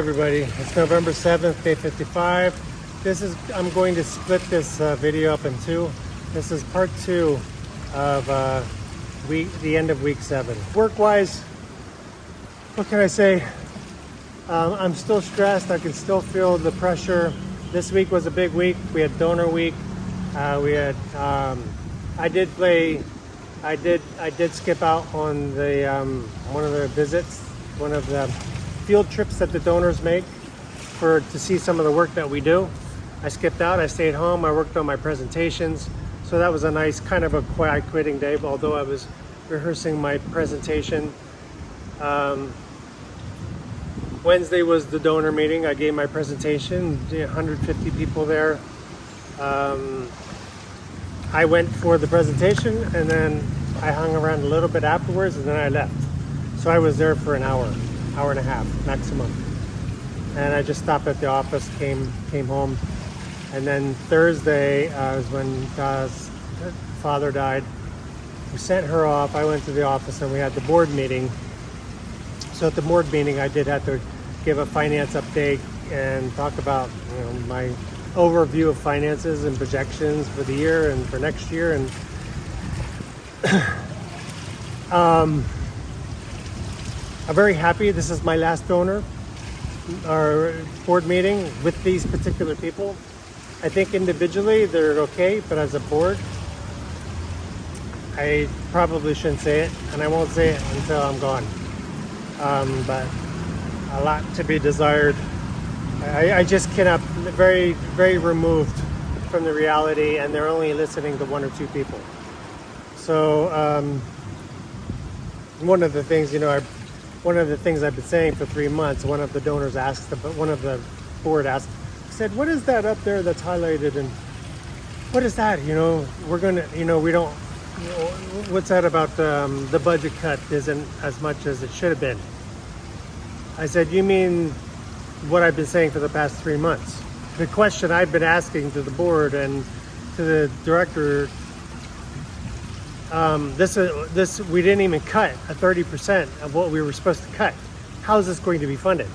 Everybody, it's November 7th, day 55. I'm going to split this video up in two. This is part two of the end of week 7. Work-wise, what can I say? I'm still stressed. I can still feel the pressure. This week was a big week. We had donor week. I did skip out on the one of the visits, one of the field trips that the donors make to see some of the work that we do. I skipped out. I stayed home. I worked on my presentations. So that was a nice kind of a quiet quitting day, although I was rehearsing my presentation. Wednesday was the donor meeting. I gave my presentation, 150 people there. I went for the presentation and then I hung around a little bit afterwards and then I left. So I was there for an hour and a half maximum. And I just stopped at the office, came home. And then Thursday was when God's father died. We sent her off. I went to the office and we had the board meeting. So at the board meeting, I did have to give a finance update and talk about my overview of finances and projections for the year and for next year. And I'm very happy. This is my last donor or board meeting with these particular people. I think individually they're okay, but as a board, I probably shouldn't say it, and I won't say it until I'm gone. But a lot to be desired. I just cannot, very, very removed from the reality, and they're only listening to one or two people. So one of the things I've been saying for 3 months, one of the donors asked, but one of the board asked, said, what is that up there that's highlighted, and what is that? We're gonna, we don't, what's that about the budget cut isn't as much as it should have been? I said, you mean what I've been saying for the past 3 months? The question I've been asking to the board and to the director, this we didn't even cut a 30% of what we were supposed to cut. How is this going to be funded?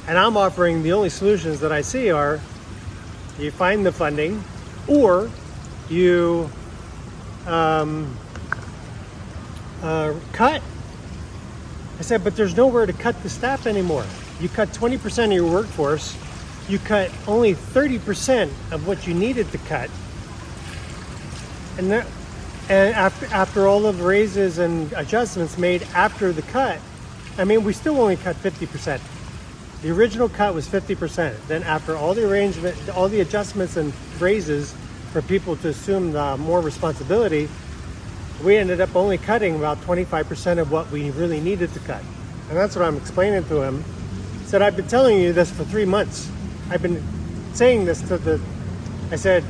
And I'm offering the only solutions that I see are you find the funding or you cut. I said, but there's nowhere to cut the staff anymore. You cut 20% of your workforce. You cut only 30% of what you needed to cut. And after all of the raises and adjustments made after the cut, we still only cut 50%. The original cut was 50%. Then after all the adjustments and raises for people to assume more responsibility, we ended up only cutting about 25% of what we really needed to cut. And that's what I'm explaining to him. I said, I've been telling you this for 3 months. I've been saying this I said,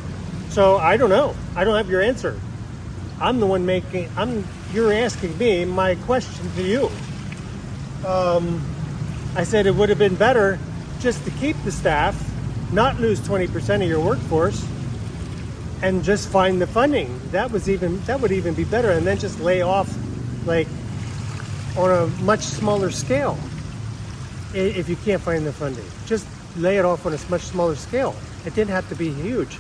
so I don't know. I don't have your answer. I'm the one you're asking me my question to you. I said it would have been better just to keep the staff, not lose 20% of your workforce, and just find the funding. That would even be better, and then just lay off on a much smaller scale. If you can't find the funding, just lay it off on a much smaller scale. It didn't have to be huge.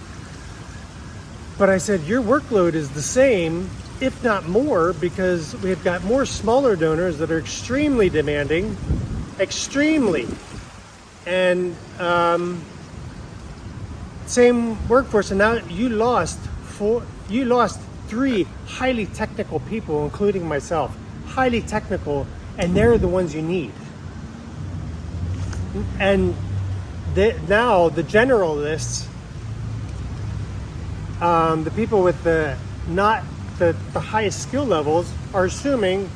But I said, your workload is the same, if not more, because we've got more smaller donors that are extremely demanding, and same workforce. And now you lost 3 highly technical people, including myself, highly technical, and they're the ones you need. And now the generalists, the people with not the highest skill levels, are assuming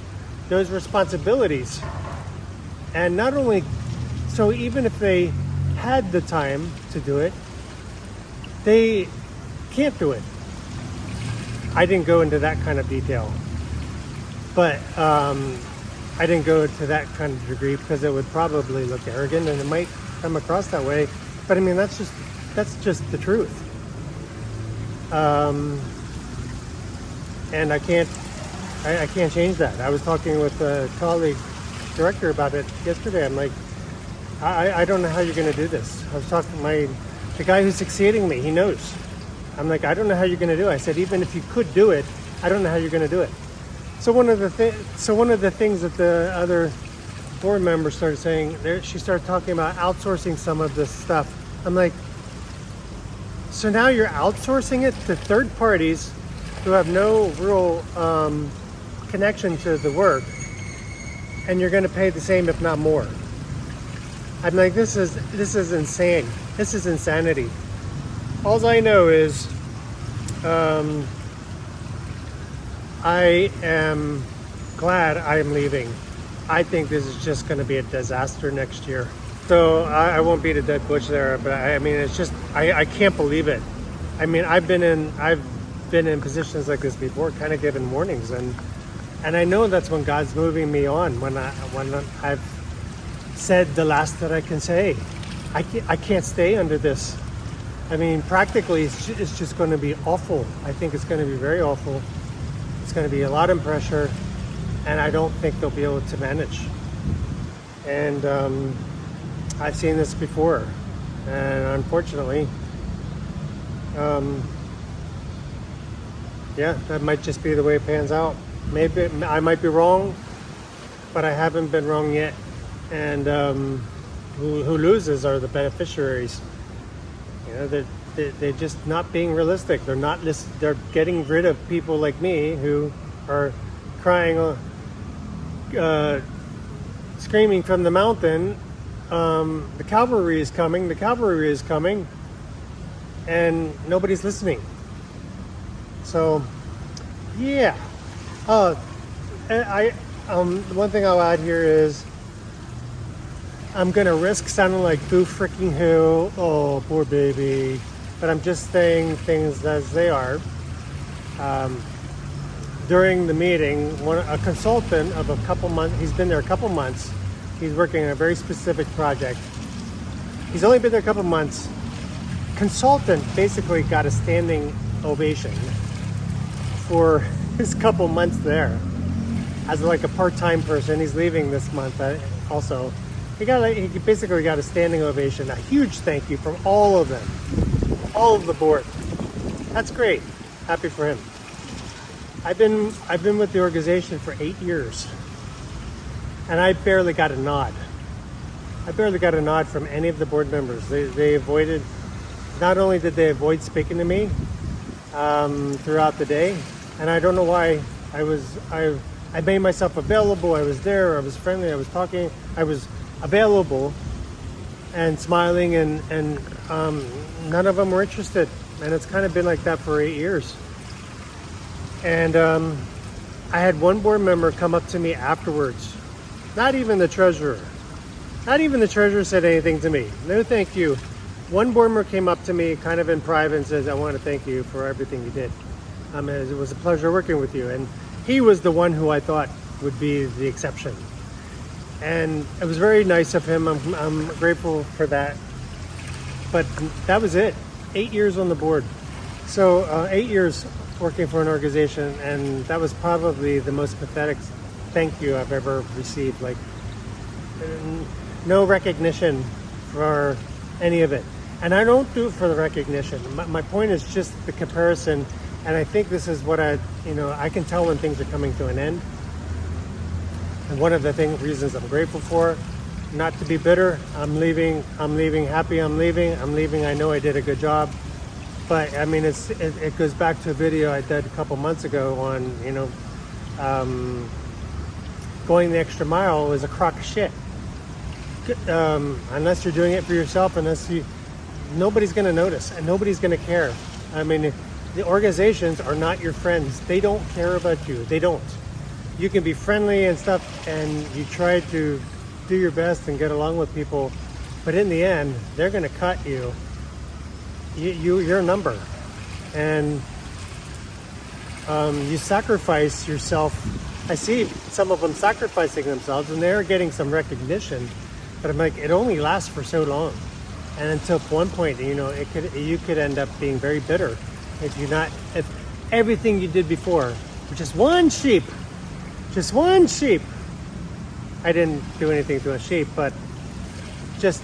those responsibilities. And not only, so even if they had the time to do it, they can't do it. I didn't go into that kind of detail, but I didn't go to that kind of degree because it would probably look arrogant and it might come across that way. But that's just the truth. And I can't change that. I was talking with a colleague director about it yesterday. I'm like, I don't know how you're going to do this. I was talking to the guy who's succeeding me. He knows. I'm like, I don't know how you're going to do it. I said, even if you could do it, I don't know how you're going to do it. So one of the things that the other board member started saying, she started talking about outsourcing some of this stuff. I'm like, so now you're outsourcing it to third parties who have no real connection to the work, and you're going to pay the same, if not more. I'm like, this is insane. This is insanity. All I know is I am glad I'm leaving. I think this is just going to be a disaster next year. So I won't beat a dead bush there, but I mean, it's just, I can't believe it. I mean, I've been in positions like this before, kind of given warnings, and I know that's when God's moving me on, when I've said the last that I can say. I can't stay under this. I mean, practically, it's just going to be awful. I think it's going to be very awful. It's going to be a lot of pressure, and I don't think they'll be able to manage. And I've seen this before, and unfortunately, yeah, that might just be the way it pans out. Maybe I might be wrong, but I haven't been wrong yet. And who loses are the beneficiaries. You know, they're just not being realistic. They're getting rid of people like me who are crying, screaming from the mountain. The cavalry is coming. The cavalry is coming, and nobody's listening. So, yeah. One thing I'll add here is I'm gonna risk sounding like boo freaking who. Oh, poor baby. But I'm just saying things as they are. During the meeting, a consultant of a couple months, he's been there a couple months. He's working on a very specific project. He's only been there a couple months. Consultant basically got a standing ovation for his couple months there as like a part-time person. He's leaving this month also. He basically got a standing ovation, a huge thank you from all of them, all of the board. That's great. Happy for him. I've been with the organization for 8 years, and I barely got a nod. I barely got a nod from any of the board members. They avoided. Not only did they avoid speaking to me throughout the day, and I don't know why. I made myself available. I was there. I was friendly. I was talking. I was available and smiling, and none of them were interested. And it's kind of been like that for 8 years. And I had one board member come up to me afterwards. Not even the treasurer. Not even the treasurer said anything to me. No, thank you. One board member came up to me kind of in private and says, I want to thank you for everything you did. It was a pleasure working with you. And he was the one who I thought would be the exception. And it was very nice of him. I'm grateful for that. But that was it. 8 years on the board. So 8 years working for an organization, and that was probably the most pathetic thank you I've ever received. Like, no recognition for any of it. And I don't do it for the recognition. My point is just the comparison. And I think this is what I can tell when things are coming to an end. And one of the reasons I'm grateful for, not to be bitter. I'm leaving happy. I'm leaving. I know I did a good job. But I mean, it goes back to a video I did a couple months ago on, going the extra mile is a crock of shit. Unless you're doing it for yourself, nobody's going to notice and nobody's going to care. I mean, the organizations are not your friends. They don't care about you. They don't. You can be friendly and stuff, and you try to do your best and get along with people, but in the end, they're going to cut you. You're a number, and you sacrifice yourself. I see some of them sacrificing themselves, and they're getting some recognition, but I'm like, it only lasts for so long, and until one point, you could end up being very bitter if everything you did before, for just one sheep. I didn't do anything to a sheep, but just,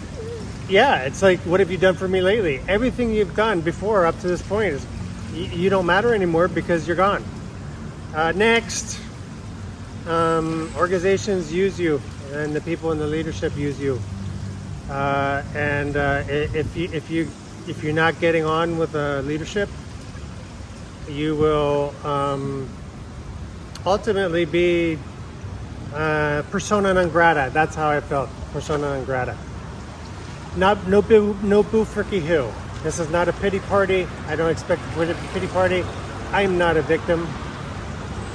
yeah, it's like, what have you done for me lately? Everything you've done before up to this point is, you don't matter anymore because you're gone. Next, organizations use you, and the people in the leadership use you. If you're not getting on with the leadership, you will ultimately be persona non grata. That's how I felt. Persona non grata. No boo fricky who. This is not a pity party. I don't expect a pity party. I'm not a victim.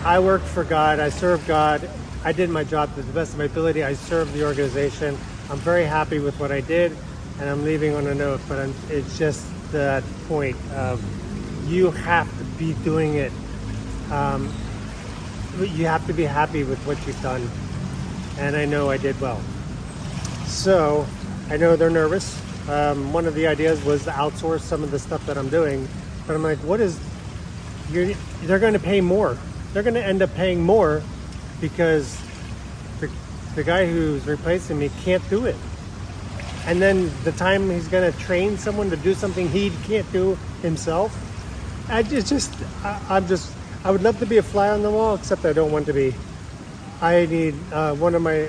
I worked for God. I served God. I did my job to the best of my ability. I served the organization. I'm very happy with what I did, and I'm leaving on a note. But it's just that point of, you have to be doing it. You have to be happy with what you've done, and I know I did well. So I know they're nervous. One of the ideas was to outsource some of the stuff that I'm doing, but I'm like, they're going to pay more. They're going to end up paying more because the guy who's replacing me can't do it. And then the time he's going to train someone to do something he can't do himself, I would love to be a fly on the wall, except I don't want to be. I need one of my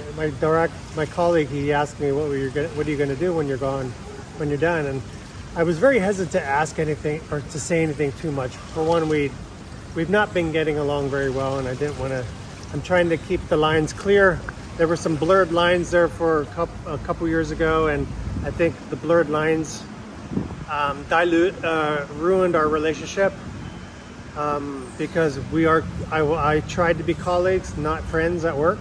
colleague. He asked me, what are you going to do when you're gone, when you're done? And I was very hesitant to ask anything or to say anything too much. For one, we've not been getting along very well, and I didn't want to. I'm trying to keep the lines clear. There were some blurred lines there for a couple years ago, and I think the blurred lines ruined our relationship. Because I tried to be colleagues, not friends at work,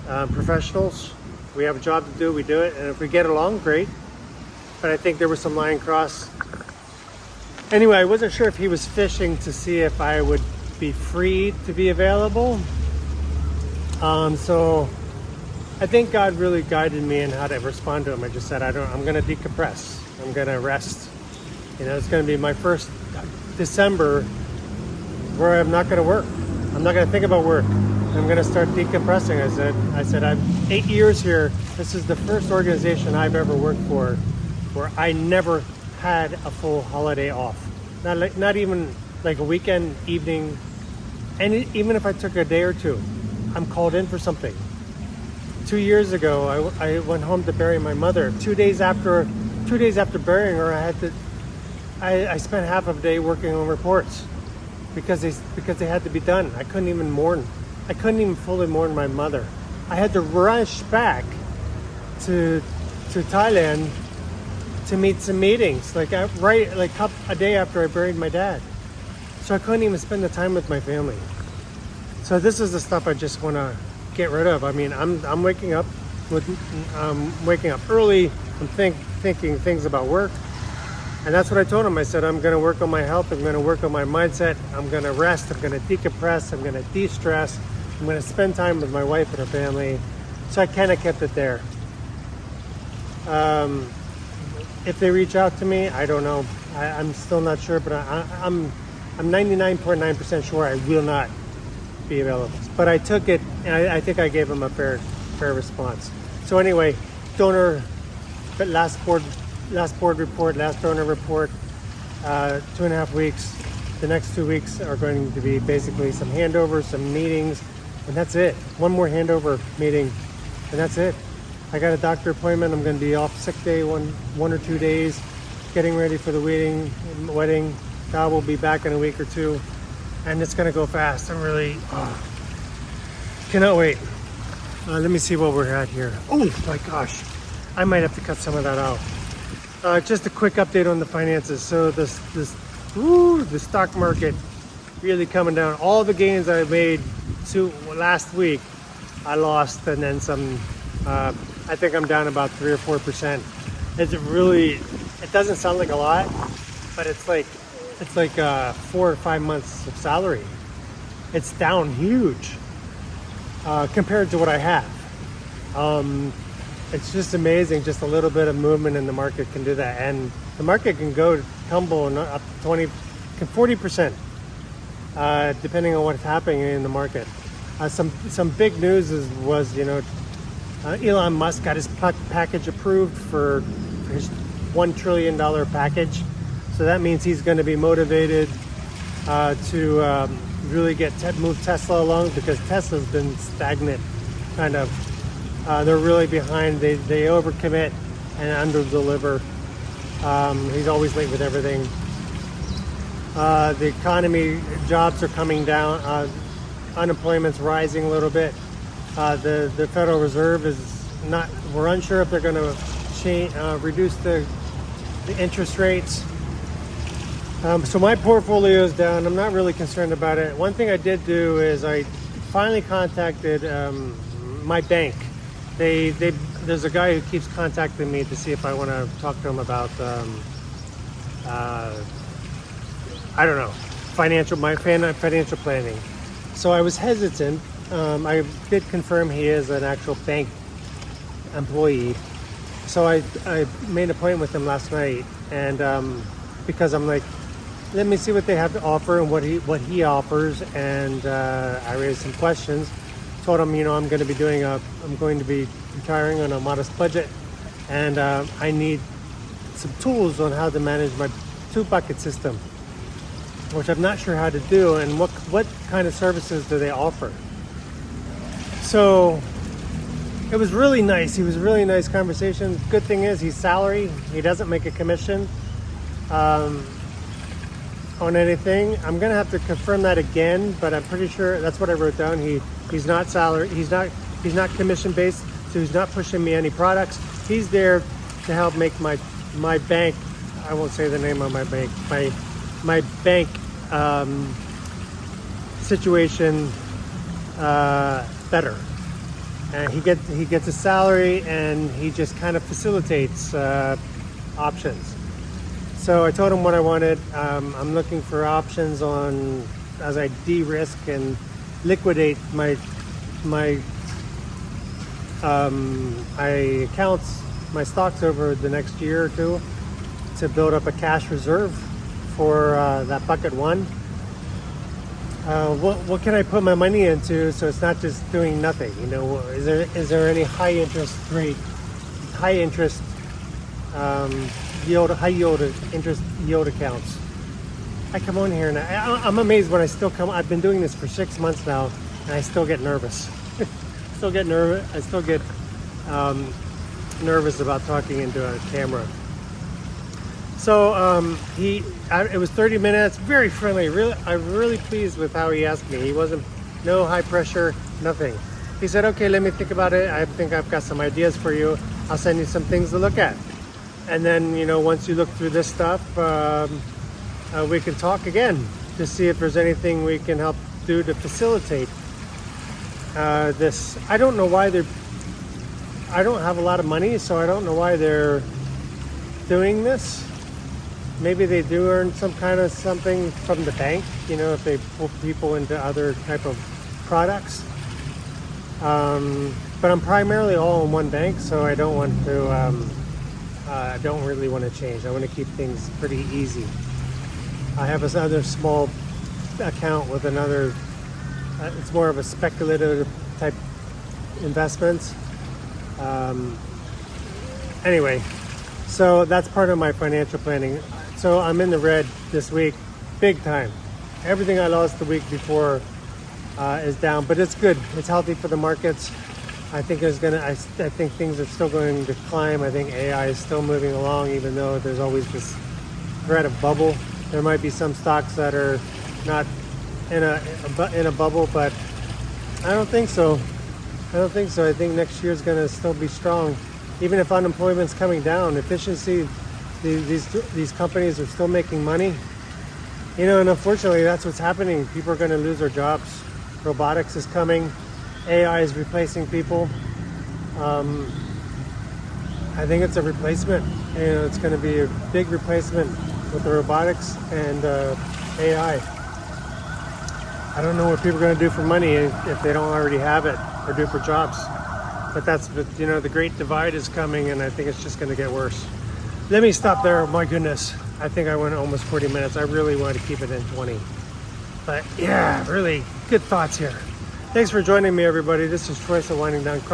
professionals. We have a job to do, we do it, and if we get along, great. But I think there was some line cross. Anyway, I wasn't sure if he was fishing to see if I would be free to be available. So I think God really guided me in how to respond to him. I just said, I'm going to decompress. I'm going to rest. It's going to be my first December where I'm not going to work. I'm not going to think about work. I'm going to start decompressing. I said, I'm 8 years here. This is the first organization I've ever worked for where I never had a full holiday off. Not even like a weekend evening. And even if I took a day or two, I'm called in for something. 2 years ago, I went home to bury my mother. 2 days after burying her, I spent half of the day working on reports because they had to be done. I couldn't even mourn. I couldn't even fully mourn my mother. I had to rush back to Thailand to meet some meetings, a day after I buried my dad. So I couldn't even spend the time with my family. So this is the stuff I just want to get rid of. I mean, I'm waking up early. I'm thinking things about work. And that's what I told him. I said, I'm going to work on my health. I'm going to work on my mindset. I'm going to rest. I'm going to decompress. I'm going to de-stress. I'm going to spend time with my wife and her family. So I kind of kept it there. If they reach out to me, I don't know. I'm still not sure, but I'm 99.9% sure I will not be available. But I took it, and I think I gave them a fair response. So anyway, last donor report, 2.5 weeks. The next 2 weeks are going to be basically some handovers, some meetings, and that's it. One more handover meeting, and that's it. I got a doctor appointment. I'm going to be off sick day one or 2 days, getting ready for the wedding. God will be back in a week or two, and it's going to go fast. I'm really cannot wait. Let me see what we're at here. Oh my gosh, I might have to cut some of that out. Just a quick update on the finances. So the stock market really coming down. All the gains I made last week, I lost, and then some. I think I'm down about 3 or 4%. It doesn't sound like a lot, but it's like 4 or 5 months of salary. It's down huge compared to what I have. It's just amazing. Just a little bit of movement in the market can do that, and the market can tumble up to 40%, depending on what's happening in the market. Some big news was Elon Musk got his package approved for his $1 trillion package. So that means he's going to be motivated to really move Tesla along, because Tesla's been stagnant, kind of. They're really behind. They overcommit and underdeliver. He's always late with everything. The economy, jobs are coming down. Unemployment's rising a little bit. The Federal Reserve is not. We're unsure if they're going to reduce the interest rates. So my portfolio is down. I'm not really concerned about it. One thing I did do is I finally contacted my bank. There's a guy who keeps contacting me to see if I want to talk to him about I don't know, financial planning. So I was hesitant. I did confirm he is an actual bank employee. So I made an appointment with him last night, and because I'm like, let me see what they have to offer and what he offers, and I raised some questions. Told him, I'm going to be retiring on a modest budget, and I need some tools on how to manage my 2-bucket system, which I'm not sure how to do, and what kind of services do they offer. So it was really nice. He was a really nice conversation. Good thing is he's salary. He doesn't make a commission on anything. I'm gonna have to confirm that again, but I'm pretty sure that's what I wrote down. He's not salary. He's not commission based, so he's not pushing me any products. He's there to help make my bank. I won't say the name of my bank. My bank situation better. And he gets a salary, and he just kind of facilitates options. So I told him what I wanted. I'm looking for options on as I de-risk and liquidate my accounts, my stocks over the next year or two, to build up a cash reserve for that bucket one. What can I put my money into so it's not just doing nothing? Is there any high interest yield accounts? I come on here and I'm amazed when I still come. I've been doing this for 6 months now, and I still get nervous. I still get nervous about talking into a camera. So it was 30 minutes, very friendly. I'm really pleased with how he asked me. He wasn't, no high pressure, nothing. He said, okay, let me think about it. I think I've got some ideas for you. I'll send you some things to look at. And then, once you look through this stuff, we can talk again to see if there's anything we can help do to facilitate this. I don't know why I don't have a lot of money, so I don't know why they're doing this. Maybe they do earn some kind of something from the bank, if they pull people into other type of products. But I'm primarily all in one bank, so I don't want to, I don't really want to change. I want to keep things pretty easy. I have another small account with another, it's more of a speculative type investments. Anyway, so that's part of my financial planning. So I'm in the red this week, big time. Everything I lost the week before is down, but it's good. It's healthy for the markets. I think I think things are still going to climb. I think AI is still moving along, even though there's always this threat of bubble. There might be some stocks that are not in a bubble, but I don't think so. I think next year is going to still be strong, even if unemployment's coming down. Efficiency, these companies are still making money. And unfortunately, that's what's happening. People are going to lose their jobs. Robotics is coming. AI is replacing people. I think it's a replacement. It's going to be a big replacement with the robotics and AI. I don't know what people are going to do for money if they don't already have it, or do for jobs. But the great divide is coming, and I think it's just going to get worse. Let me stop there. My goodness, I think I went almost 40 minutes. I really wanted to keep it in 20. But yeah, really good thoughts here. Thanks for joining me, everybody. This is Troy, Winding Down Car.